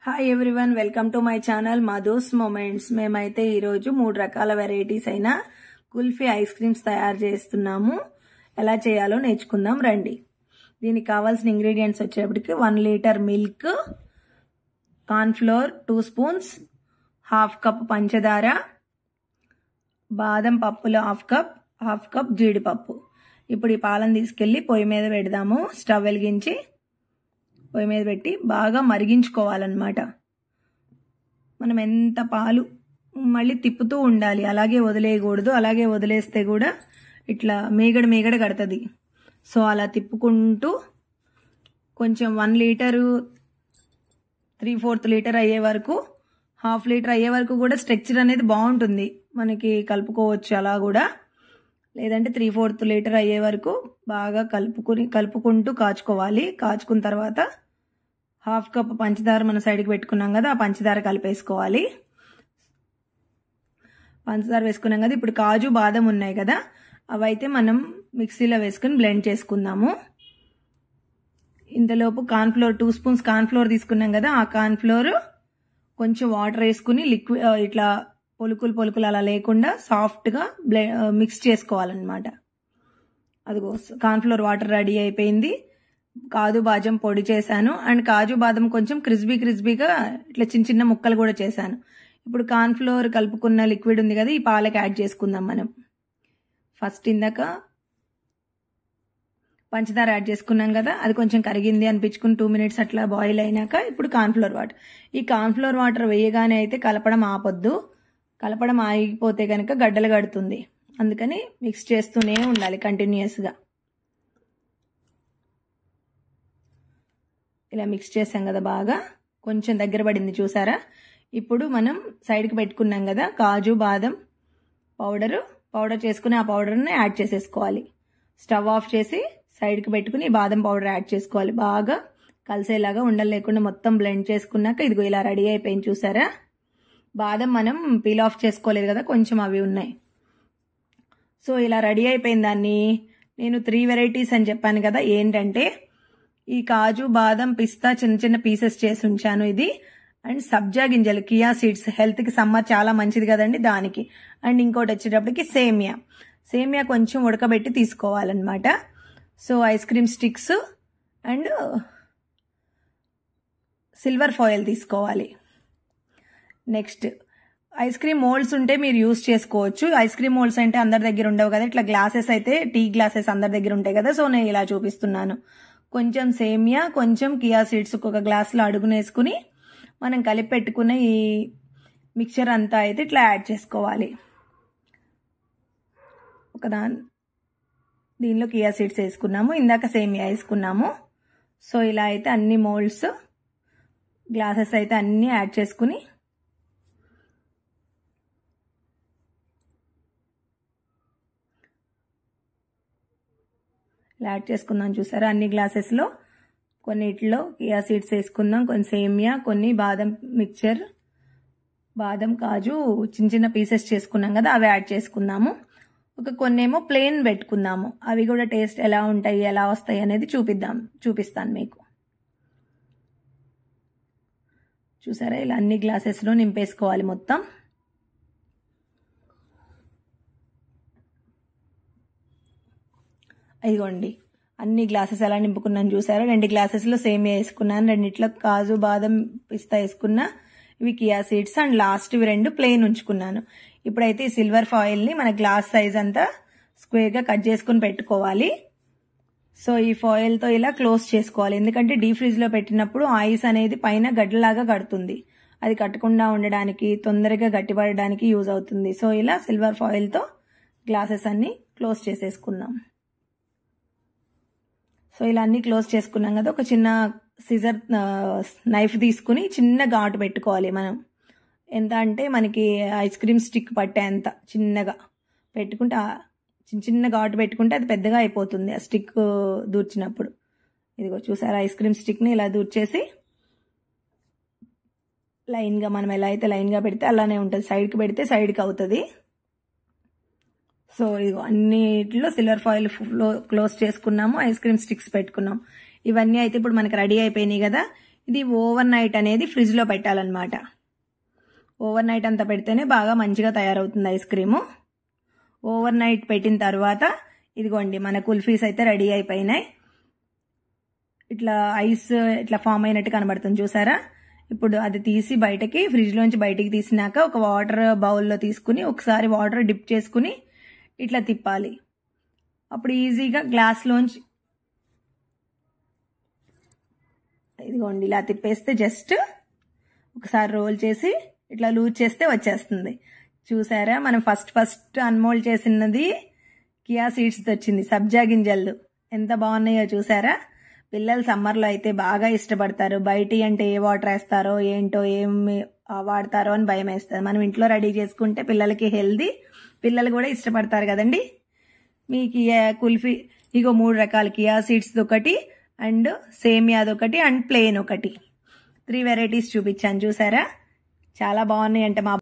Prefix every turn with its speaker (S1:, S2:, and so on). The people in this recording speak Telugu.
S1: Hi everyone, welcome to my channel Madhu's moments. మేమైతే ఈరోజు 3 రకాల వెరైటీస్ అయిన కుల్ఫీ ఐస్ క్రీమ్స్ తయారు చేస్తున్నాము. ఎలా చేయాలో నేర్చుకుందాం రండి. దీనికి కావాల్సిన ఇంగ్రీడియంట్స్ వచ్చేప్పటికి 1 litre milk, corn flour 2 spoons, half cup పంచదార, బాదం పప్పులు హాఫ్ కప్ జీడిపప్పు. ఇప్పుడు ఈ పాలను తీసుకెళ్లి పొయ్యి మీద పెడదాము. స్టవ్ వెలిగించి పొయ్యి మీద పెట్టి బాగా మరిగించుకోవాలన్నమాట. మనం ఎంత పాలు మళ్ళీ తిప్పుతూ ఉండాలి, అలాగే వదిలేయకూడదు. అలాగే వదిలేస్తే కూడా ఇట్లా మీగడ కడుతుంది. సో అలా తిప్పుకుంటూ కొంచెం 1 లీటరు 3/4 లీటర్ అయ్యే వరకు, హాఫ్ లీటర్ అయ్యే వరకు కూడా స్ట్రక్చర్ అనేది బాగుంటుంది, మనకి కలుపుకోవచ్చు. అలా కూడా లేదంటే 3/4 లీటర్ అయ్యే వరకు బాగా కలుపుకుంటూ కాచుకోవాలి. కాచుకున్న తర్వాత హాఫ్ కప్ పంచదార మన సైడ్కి పెట్టుకున్నాం కదా, ఆ పంచదార కలిపేసుకోవాలి. పంచదార వేసుకున్నాం కదా. ఇప్పుడు కాజు బాదం ఉన్నాయి కదా, అవైతే మనం మిక్సీలో వేసుకుని బ్లెండ్ చేసుకుందాము. ఇంతలోపు corn flour 2 spoons corn flour తీసుకున్నాం కదా, ఆ కార్న్ ఫ్లోర్ కొంచెం వాటర్ వేసుకుని లిక్విడ్ ఇట్లా పొలుకులు అలా లేకుండా సాఫ్ట్గా మిక్స్ చేసుకోవాలన్నమాట. అదిగో కార్న్ ఫ్లోర్ వాటర్ రెడీ అయిపోయింది. కాజు బాదం పొడి చేశాను, అండ్ కాజు బాదం కొంచెం క్రిస్పీగా ఇట్లా చిన్న ముక్కలు కూడా చేశాను. ఇప్పుడు కార్న్ ఫ్లోర్ కలుపుకున్న లిక్విడ్ ఉంది కదా, ఈ పాలకి యాడ్ చేసుకుందాం మనం. ఫస్ట్ ఇందాక పంచదార యాడ్ చేసుకున్నాం కదా, అది కొంచెం కరిగింది అనిపించుకుని 2 మినిట్స్ అట్లా బాయిల్ అయినాక ఇప్పుడు కార్న్ ఫ్లోర్ వాటర్. ఈ కార్న్ ఫ్లోర్ వాటర్ వేయగానే అయితే కలపడం ఆపొద్దు. కలపడం ఆగిపోతే కనుక గడ్డలు కడుతుంది. అందుకని మిక్స్ చేస్తూనే ఉండాలి కంటిన్యూస్గా. ఇలా మిక్స్ చేసాం కదా, బాగా కొంచెం దగ్గర పడింది చూసారా. ఇప్పుడు మనం సైడ్కి పెట్టుకున్నాం కదా కాజు బాదం పౌడర్ చేసుకుని ఆ పౌడర్ని యాడ్ చేసేసుకోవాలి. స్టవ్ ఆఫ్ చేసి సైడ్కి పెట్టుకుని బాదం పౌడర్ యాడ్ చేసుకోవాలి. బాగా కలిసేలాగా ఉండలు లేకుండా మొత్తం బ్లెండ్ చేసుకున్నాక ఇదిగో ఇలా రెడీ అయిపోయింది చూసారా. బాదం మనం పీల్ ఆఫ్ చేసుకోలేదు కదా, కొంచెం అవి ఉన్నాయి. సో ఇలా రెడీ అయిపోయిన దాన్ని నేను 3 వెరైటీస్ అని చెప్పాను కదా. ఏంటంటే ఈ కాజు బాదం పిస్తా చిన్న పీసెస్ చేసి ఉంచాను ఇది, అండ్ సబ్జా గింజలు కియా సీడ్స్, హెల్త్కి సమ్మర్ చాలా మంచిది కదండి దానికి. అండ్ ఇంకోటి వచ్చేటప్పటికి సేమియా కొంచెం ఉడకబెట్టి తీసుకోవాలన్నమాట. So ice cream sticks and silver foil తీసుకోవాలి. నెక్స్ట్ ఐస్ క్రీమ్ మోల్డ్స్ ఉంటే మీరు యూజ్ చేసుకోవచ్చు. ఐస్ క్రీమ్ మోల్డ్స్ అంటే అందరి దగ్గర ఉండవు కదా, ఇట్లా గ్లాసెస్ అయితే టీ గ్లాసెస్ అందరి దగ్గర ఉంటాయి కదా. సో నేను ఇలా చూపిస్తున్నాను. కొంచెం సేమియా, కొంచెం కియా సీడ్స్ ఒక గ్లాసులో అడుగునేసుకుని మనం కలిపి పెట్టుకున్న ఈ మిక్చర్ అంతా అయితే ఇట్లా యాడ్ చేసుకోవాలి. దీనిలో కియా సీడ్స్ వేసుకున్నాము, ఇందాక సేమియా వేసుకున్నాము. సో ఇలా అయితే అన్ని మోల్డ్స్ గ్లాసెస్ అయితే అన్ని యాడ్ చేసుకుని యాడ్ చేసుకుందాం. చూసారా అన్ని గ్లాసెస్లో కొన్నిటిలో కియా సీడ్స్ వేసుకుందాం, కొన్ని సేమియా, కొన్ని బాదం మిక్చర్, బాదం కాజు చిన్న పీసెస్ చేసుకున్నాం కదా అవి యాడ్ చేసుకుందాము. కొన్నేమో ప్లెయిన్ పెట్టుకుందాము. అవి కూడా టేస్ట్ ఎలా ఉంటాయి ఎలా వస్తాయి అనేది చూపిస్తాను మీకు. చూసారా ఇలా అన్ని గ్లాసెస్లో నింపేసుకోవాలి మొత్తం. ఇదిగోండి అన్ని గ్లాసెస్ ఎలా నింపుకున్నాను చూసారా. 2 గ్లాసెస్లో సేమియా వేసుకున్నాను, 2 కాజు బాదం పిస్తా వేసుకున్నా, ఇవి కియా సీడ్స్, అండ్ లాస్ట్ ఇవి 2 ప్లెయిన్ ఉంచుకున్నాను. ఇప్పుడైతే ఈ సిల్వర్ ఫాయిల్ని మన గ్లాస్ సైజ్ అంతా స్క్వేర్గా కట్ చేసుకుని పెట్టుకోవాలి. సో ఈ ఫాయిల్తో ఇలా క్లోజ్ చేసుకోవాలి, ఎందుకంటే డీప్ ఫ్రిడ్జ్లో పెట్టినప్పుడు ఐస్ అనేది పైన గడ్డలాగా కడుతుంది. అది కట్టకుండా ఉండడానికి, తొందరగా గట్టిపడడానికి యూజ్ అవుతుంది. సో ఇలా సిల్వర్ ఫాయిల్తో గ్లాసెస్ అన్ని క్లోజ్ చేసేసుకుందాం. సో ఇలా అన్ని క్లోజ్ చేసుకున్నాం కదా. ఒక చిన్న సిజర్ నైఫ్ తీసుకుని చిన్న ఘాటు పెట్టుకోవాలి మనం. ఎంత అంటే మనకి ఐస్ క్రీమ్ స్టిక్ పట్టేంత చిన్నగా పెట్టుకుంటే, చిన్న ఘాటు పెట్టుకుంటే అది పెద్దగా అయిపోతుంది ఆ స్టిక్ దూర్చినప్పుడు. ఇదిగో చూసారా ఐస్ క్రీమ్ స్టిక్ని ఇలా దూర్చేసి లైన్గా, మనం ఎలా అయితే లైన్గా పెడితే అలానే ఉంటుంది, సైడ్కి పెడితే సైడ్కి అవుతుంది. సో ఇదిగో అన్నిటిలో సిల్వర్ ఫాయిల్ క్లోజ్ చేసుకున్నాము, ఐస్ క్రీమ్ స్టిక్స్ పెట్టుకున్నాం. ఇవన్నీ అయితే ఇప్పుడు మనకి రెడీ అయిపోయినాయి కదా. ఇది ఓవర్ నైట్ అనేది ఫ్రిడ్జ్లో పెట్టాలన్నమాట. ఓవర్ నైట్ అంతా పెడితేనే బాగా మంచిగా తయారవుతుంది ఐస్ క్రీము. ఓవర్ నైట్ పెట్టిన తర్వాత ఇదిగోండి మన కుల్ఫీస్ అయితే రెడీ అయిపోయినాయి. ఇట్లా ఐస్ ఇట్లా ఫామ్ అయినట్టు కనబడుతుంది చూసారా. ఇప్పుడు అది తీసి బయటకి ఫ్రిడ్జ్లోంచి బయటికి తీసినాక ఒక వాటర్ బౌల్లో తీసుకుని ఒకసారి వాటర్ డిప్ చేసుకుని ఇట్లా తిప్పాలి. అప్పుడు ఈజీగా గ్లాస్లోంచి ఇదిగోండి ఇలా తిప్పేస్తే జస్ట్ ఒకసారి రోల్ చేసి ఇట్లా లూజ్ చేస్తే వచ్చేస్తుంది. చూసారా మనం ఫస్ట్ అన్మోల్డ్ చేసినది కియా సీడ్స్ వచ్చింది, సబ్జా గింజలు ఎంత బాగున్నాయో చూసారా. పిల్లలు సమ్మర్లో అయితే బాగా ఇష్టపడతారు. బయటి అంటే ఏ వాటర్ వేస్తారో ఏంటో ఏం వాడతారో అని భయం వేస్తుంది. మనం ఇంట్లో రెడీ చేసుకుంటే పిల్లలకి హెల్దీ, పిల్లలు కూడా ఇష్టపడతారు కదండి. మీకు కుల్ఫీ ఇగో 3 రకాల కియా సీడ్స్ ఒకటి అండ్ సేమియాది ఒకటి అండ్ ప్లెయిన్ ఒకటి 3 వెరైటీస్ చూపించాను చూసారా. చాలా బాగున్నాయి అంటే మా